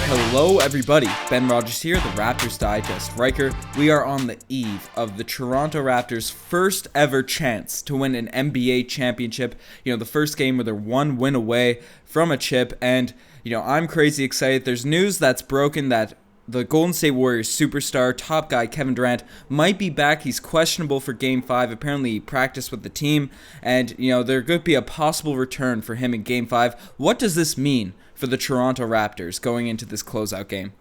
Hello, everybody. Ben Rogers here, the Raptors Digest Riker. We are on the eve of the Toronto Raptors' first ever chance to win an NBA championship. The first game where they're one win away from a chip. And, I'm crazy excited. There's news that's broken that the Golden State Warriors superstar, top guy Kevin Durant, might be back. He's questionable for Game 5. Apparently, he practiced with the team. And, there could be a possible return for him in Game 5. What does this mean for the Toronto Raptors going into this closeout game?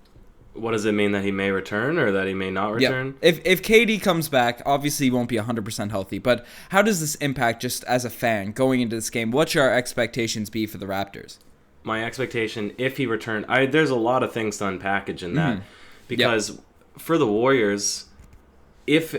What does it mean, that he may return or that he may not return? Yeah. If KD comes back, obviously he won't be 100% healthy, but how does this impact just as a fan going into this game? What should our expectations be for the Raptors? My expectation, if he returned, there's a lot of things to unpackage in that. Because for the Warriors, if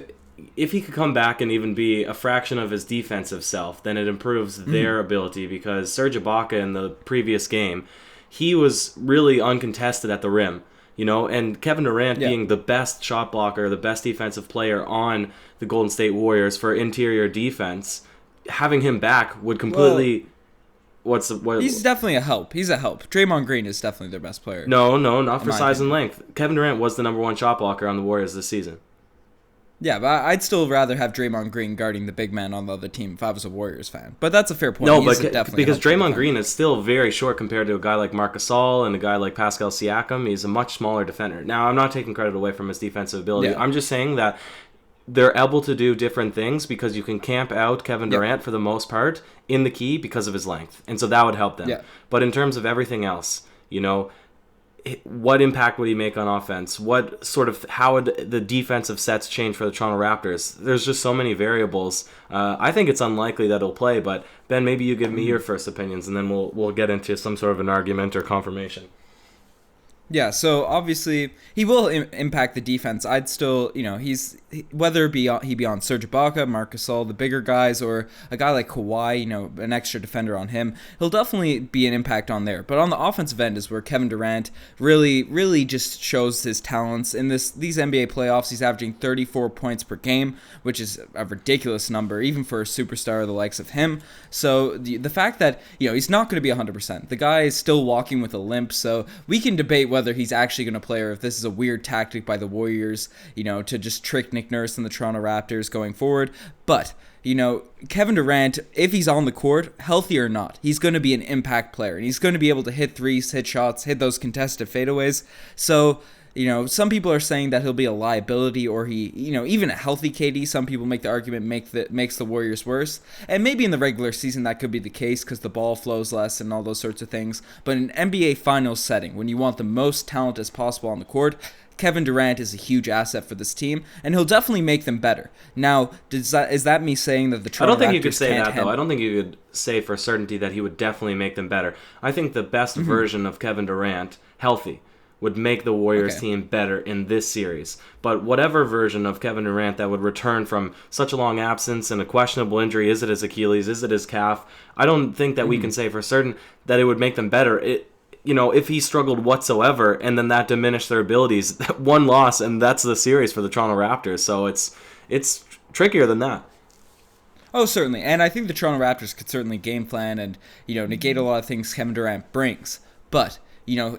he could come back and even be a fraction of his defensive self, then it improves their ability, because Serge Ibaka in the previous game, he was really uncontested at the rim, and Kevin Durant being the best shot blocker, the best defensive player on the Golden State Warriors for interior defense, having him back would completely... He's definitely a help. He's a help. Draymond Green is definitely their best player. No, not for size and length. Kevin Durant was the number one shot blocker on the Warriors this season. Yeah, but I'd still rather have Draymond Green guarding the big man on the other team if I was a Warriors fan. But that's a fair point. No, because Draymond Green is still very short compared to a guy like Marc Gasol and a guy like Pascal Siakam. He's a much smaller defender. Now, I'm not taking credit away from his defensive ability. I'm just saying that they're able to do different things because you can camp out Kevin Durant for the most part in the key because of his length. And so that would help them. Yeah. But in terms of everything else, what impact would he make on offense? How would the defensive sets change for the Toronto Raptors? There's just so many variables. I think it's unlikely that he'll play, but Ben, maybe you give me your first opinions, and then we'll get into some sort of an argument or confirmation. Yeah, so obviously he will impact the defense. I'd still, whether he be on Serge Ibaka, Marc Gasol, the bigger guys, or a guy like Kawhi, an extra defender on him, he'll definitely be an impact on there. But on the offensive end is where Kevin Durant really just shows his talents. In these NBA playoffs, he's averaging 34 points per game, which is a ridiculous number, even for a superstar the likes of him. So the fact that, he's not going to be 100%. The guy is still walking with a limp, so we can debate whether he's actually going to play or if this is a weird tactic by the Warriors, to just trick Nick Nurse and the Toronto Raptors going forward. But, Kevin Durant, if he's on the court, healthy or not, he's going to be an impact player. And he's going to be able to hit threes, hit shots, hit those contested fadeaways. So, some people are saying that he'll be a liability, or he, even a healthy KD, some people make the argument makes the Warriors worse. And maybe in the regular season that could be the case because the ball flows less and all those sorts of things. But in an NBA Finals setting, when you want the most talent as possible on the court, Kevin Durant is a huge asset for this team, and he'll definitely make them better. Now, is that me saying that the Toronto Raptors I don't think you could say that, though. I don't think you could say for certainty that he would definitely make them better. I think the best version of Kevin Durant, healthy, would make the Warriors team better in this series. But whatever version of Kevin Durant that would return from such a long absence and a questionable injury, is it his Achilles, is it his calf, I don't think that we can say for certain that it would make them better. If he struggled whatsoever and then that diminished their abilities, one loss and that's the series for the Toronto Raptors. So it's trickier than that. Oh, certainly. And I think the Toronto Raptors could certainly game plan and, negate a lot of things Kevin Durant brings. But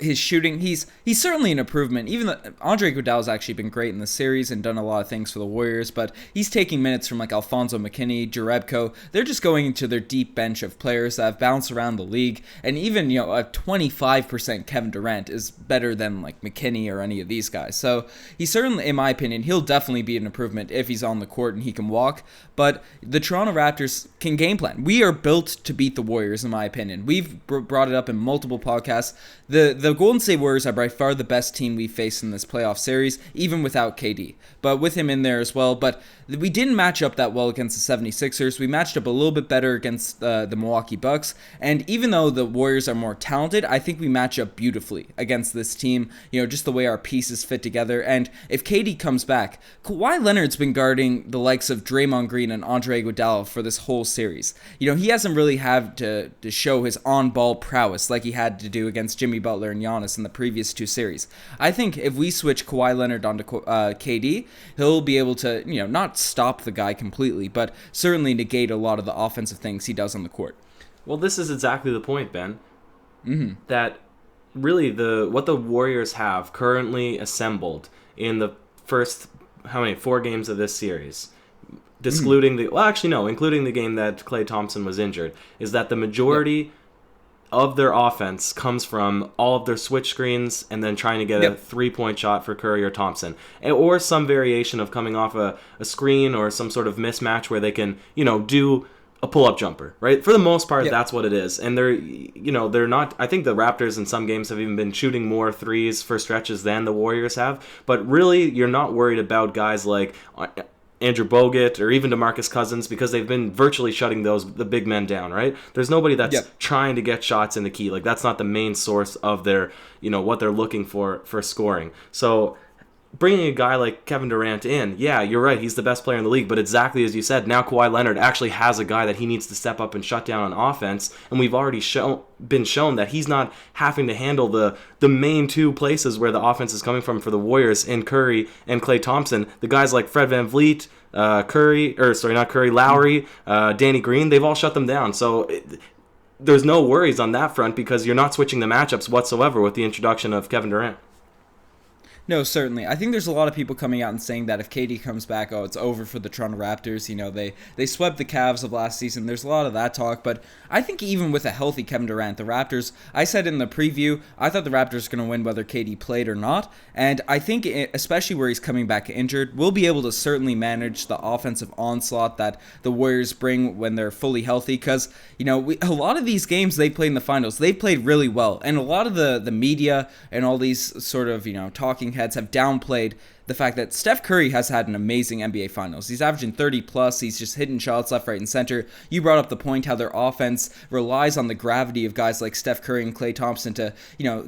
his shooting, he's certainly an improvement. Even Andre Iguodala's actually been great in the series and done a lot of things for the Warriors, but he's taking minutes from like Alfonso McKinney, Jerebko. They're just going into their deep bench of players that have bounced around the league, and even a 25% Kevin Durant is better than like McKinney or any of these guys. So he certainly, in my opinion, he'll definitely be an improvement if he's on the court and he can walk. But the Toronto Raptors can game plan. We are built to beat the Warriors, in my opinion. We've brought it up in multiple podcasts. The Golden State Warriors are by far the best team we've faced in this playoff series, even without KD. But with him in there as well. But we didn't match up that well against the 76ers. We matched up a little bit better against the Milwaukee Bucks. And even though the Warriors are more talented, I think we match up beautifully against this team. Just the way our pieces fit together. And if KD comes back, Kawhi Leonard's been guarding the likes of Draymond Green and Andre Iguodala for this whole series. He hasn't really had to show his on-ball prowess like he had to do against Jimmy Butler and Giannis in the previous two series. I think if we switch Kawhi Leonard onto KD, he'll be able to, not stop the guy completely, but certainly negate a lot of the offensive things he does on the court. Well, this is exactly the point, Ben. That really what the Warriors have currently assembled in the first, how many, 4 games of this series, excluding including the game that Klay Thompson was injured, is that the majority of their offense comes from all of their switch screens and then trying to get a 3-point shot for Curry or Thompson, or some variation of coming off a screen or some sort of mismatch where they can, do a pull-up jumper, right? For the most part, that's what it is. And they're not, I think the Raptors in some games have even been shooting more threes for stretches than the Warriors have. But really, you're not worried about guys like Andrew Bogut or even DeMarcus Cousins, because they've been virtually shutting the big men down, right? There's nobody that's trying to get shots in the key. Like, that's not the main source of their, what they're looking for scoring. So bringing a guy like Kevin Durant in, yeah, you're right, he's the best player in the league, but exactly as you said, now Kawhi Leonard actually has a guy that he needs to step up and shut down on offense, and we've already been shown that he's not having to handle the main 2 places where the offense is coming from for the Warriors in Curry and Klay Thompson. The guys like Fred VanVleet, Lowry, Danny Green, they've all shut them down. So there's no worries on that front because you're not switching the matchups whatsoever with the introduction of Kevin Durant. No, certainly. I think there's a lot of people coming out and saying that if KD comes back, it's over for the Toronto Raptors. They swept the Cavs of last season. There's a lot of that talk, but I think even with a healthy Kevin Durant, the Raptors, I said in the preview, I thought the Raptors were going to win whether KD played or not, and I think, especially where he's coming back injured, we'll be able to certainly manage the offensive onslaught that the Warriors bring when they're fully healthy, because, a lot of these games they played in the finals, they played really well, and a lot of the media and all these sort of, talking heads have downplayed the fact that Steph Curry has had an amazing NBA Finals. He's averaging 30 plus. He's just hitting shots left, right, and center. You brought up the point how their offense relies on the gravity of guys like Steph Curry and Klay Thompson to,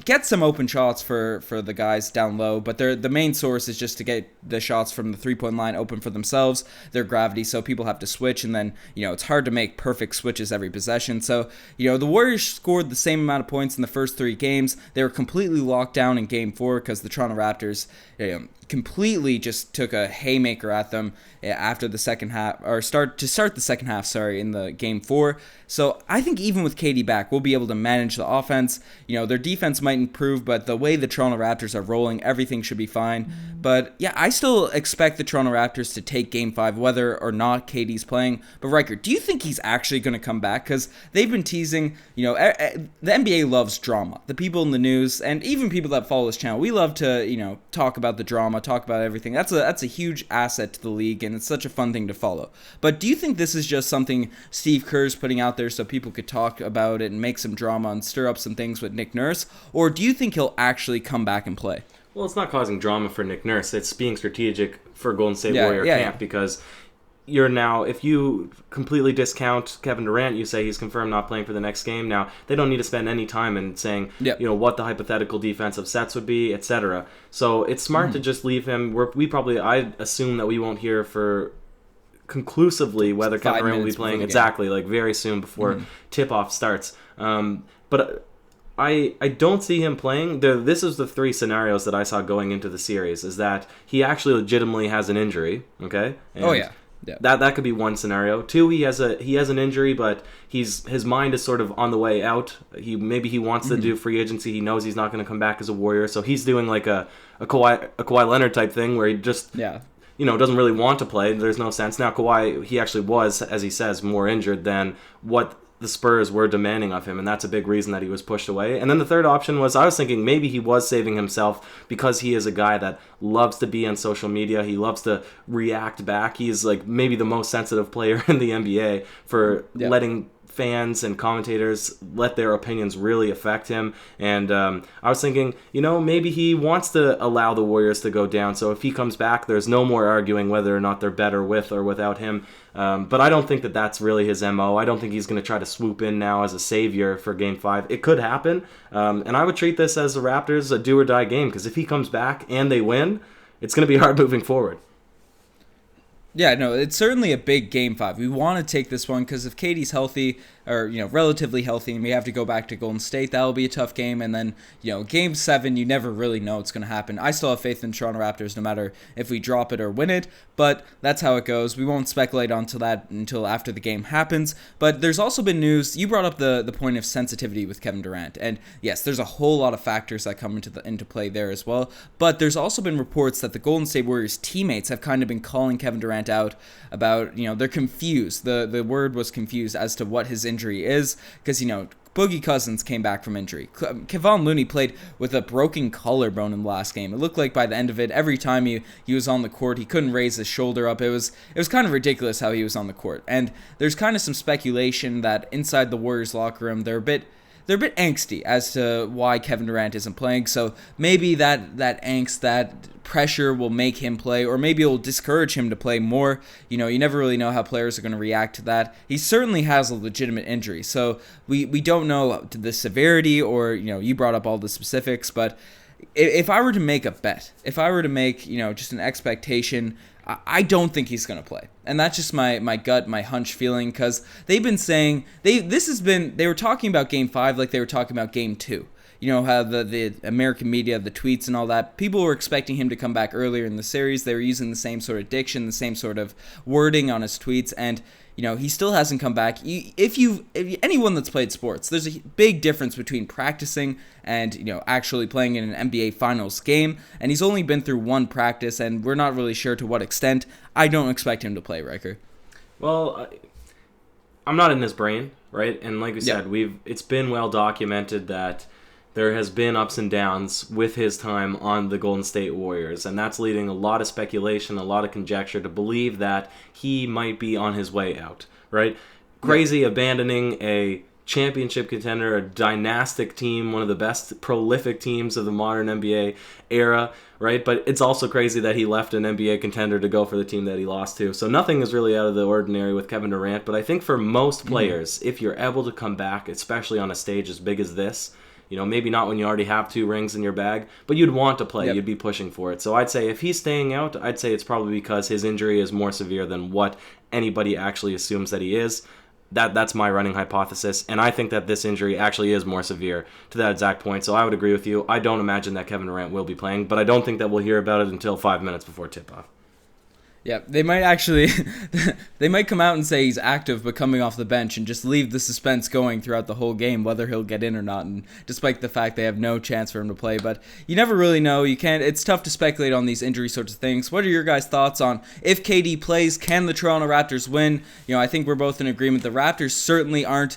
get some open shots for the guys down low. But the main source is just to get the shots from the 3-point line open for themselves, their gravity, so people have to switch. And then, it's hard to make perfect switches every possession. So, the Warriors scored the same amount of points in the first 3 games. They were completely locked down in Game 4 because the Toronto Raptors completely just took a haymaker at them after the second half, or start the second half, in the Game 4. So I think even with KD back, we'll be able to manage the offense. Their defense might improve, but the way the Toronto Raptors are rolling, everything should be fine. But yeah, I still expect the Toronto Raptors to take Game 5, whether or not KD's playing. But Ryker, do you think he's actually going to come back? Because they've been teasing, the NBA loves drama. The people in the news, and even people that follow this channel, we love to, talk about the drama, talk about everything. That's a huge asset to the league, and it's such a fun thing to follow. But do you think this is just something Steve Kerr's putting out there so people could talk about it and make some drama and stir up some things with Nick Nurse? Or do you think he'll actually come back and play? Well, it's not causing drama for Nick Nurse. It's being strategic for Golden State Warrior camp because you're now, if you completely discount Kevin Durant, you say he's confirmed not playing for the next game. Now, they don't need to spend any time in saying, what the hypothetical defensive sets would be, etc. So it's smart to just leave him. I assume that we won't hear for conclusively whether Kevin Durant will be playing very soon before tip-off starts. But I don't see him playing. This is the 3 scenarios that I saw going into the series, is that he actually legitimately has an injury, okay? And that could be one scenario. 2, he has an injury, but his mind is sort of on the way out. He wants to do free agency. He knows he's not going to come back as a Warrior, so he's doing like a Kawhi Leonard type thing where he just doesn't really want to play. There's no sense. Now Kawhi, he actually was, as he says, more injured than what the Spurs were demanding of him, and that's a big reason that he was pushed away. And then the third option was, I was thinking maybe he was saving himself because he is a guy that loves to be on social media. He loves to react back. He's like maybe the most sensitive player in the NBA for letting fans and commentators let their opinions really affect him. And I was thinking, maybe he wants to allow the Warriors to go down. So if he comes back, there's no more arguing whether or not they're better with or without him. But I don't think that that's really his MO. I don't think he's going to try to swoop in now as a savior for Game 5. It could happen. And I would treat this as the Raptors a do-or-die game, because if he comes back and they win, it's going to be hard moving forward. Yeah, no, it's certainly a big game 5. We want to take this one because if Katie's healthy, or, relatively healthy, and we have to go back to Golden State, that'll be a tough game. And then, game 7, you never really know what's going to happen. I still have faith in Toronto Raptors no matter if we drop it or win it, but that's how it goes. We won't speculate onto that until after the game happens. But there's also been news. You brought up the point of sensitivity with Kevin Durant. And yes, there's a whole lot of factors that come into play there as well. But there's also been reports that the Golden State Warriors teammates have kind of been calling Kevin Durant out about, they're confused. The word was confused as to what his injury is because, Boogie Cousins came back from injury. Kevon Looney played with a broken collarbone in the last game. It looked like by the end of it, every time he was on the court, he couldn't raise his shoulder up. It was kind of ridiculous how he was on the court. And there's kind of some speculation that inside the Warriors locker room, they're a bit angsty as to why Kevin Durant isn't playing. So maybe that angst, that pressure will make him play, or maybe it will discourage him to play more. You never really know how players are going to react to that. He certainly has a legitimate injury, so we don't know the severity, or you brought up all the specifics, but if I were to make a bet, if I were to make just an expectation, I don't think he's going to play. And that's just my gut, my hunch feeling, because they've been saying, they were talking about Game 5 like they were talking about Game 2. How the American media, the tweets and all that, people were expecting him to come back earlier in the series. They were using the same sort of diction, the same sort of wording on his tweets, and he still hasn't come back. If anyone that's played sports, there's a big difference between practicing and actually playing in an NBA Finals game. And he's only been through one practice, and we're not really sure to what extent. I don't expect him to play, Riker. Well, I'm not in his brain, right? And like we said, it's been well documented that there has been ups and downs with his time on the Golden State Warriors, and that's leading a lot of speculation, a lot of conjecture to believe that he might be on his way out, right? Crazy abandoning a championship contender, a dynastic team, one of the best prolific teams of the modern NBA era, right? But it's also crazy that he left an NBA contender to go for the team that he lost to. So nothing is really out of the ordinary with Kevin Durant, but I think for most players, if you're able to come back, especially on a stage as big as this, maybe not when you already have 2 rings in your bag, but you'd want to play. Yep. You'd be pushing for it. So I'd say if he's staying out, I'd say it's probably because his injury is more severe than what anybody actually assumes that he is. That's my running hypothesis, and I think that this injury actually is more severe to that exact point. So I would agree with you. I don't imagine that Kevin Durant will be playing, but I don't think that we'll hear about it until 5 minutes before tip-off. Yeah, they might actually, they might come out and say he's active but coming off the bench and just leave the suspense going throughout the whole game, whether he'll get in or not, and despite the fact they have no chance for him to play. But you never really know. It's tough to speculate on these injury sorts of things. What are your guys' thoughts on if KD plays, can the Toronto Raptors win? I think we're both in agreement. The Raptors certainly aren't,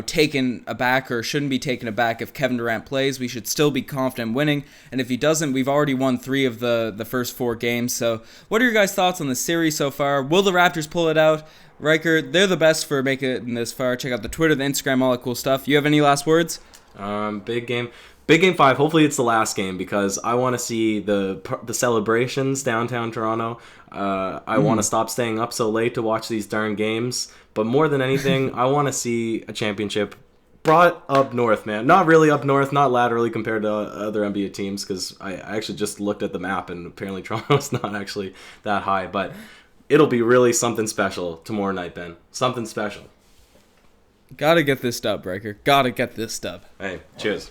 taken aback or shouldn't be taken aback if Kevin Durant plays. We should still be confident winning, and if he doesn't, we've already won 3 of the first 4 games. So what are your guys' thoughts on the series so far? Will the Raptors pull it out? Riker, they're the best for making it this far. Check out the Twitter, the Instagram, all that cool stuff. You have any last words? Big game 5. Hopefully it's the last game because I want to see the celebrations downtown Toronto. I want to stop staying up so late to watch these darn games. But more than anything, I want to see a championship brought up north, man. Not really up north, not laterally compared to other NBA teams, because I actually just looked at the map and apparently Toronto's not actually that high. But it'll be really something special tomorrow night, Ben. Something special. Gotta get this dub, Riker. Gotta get this dub. Hey, cheers.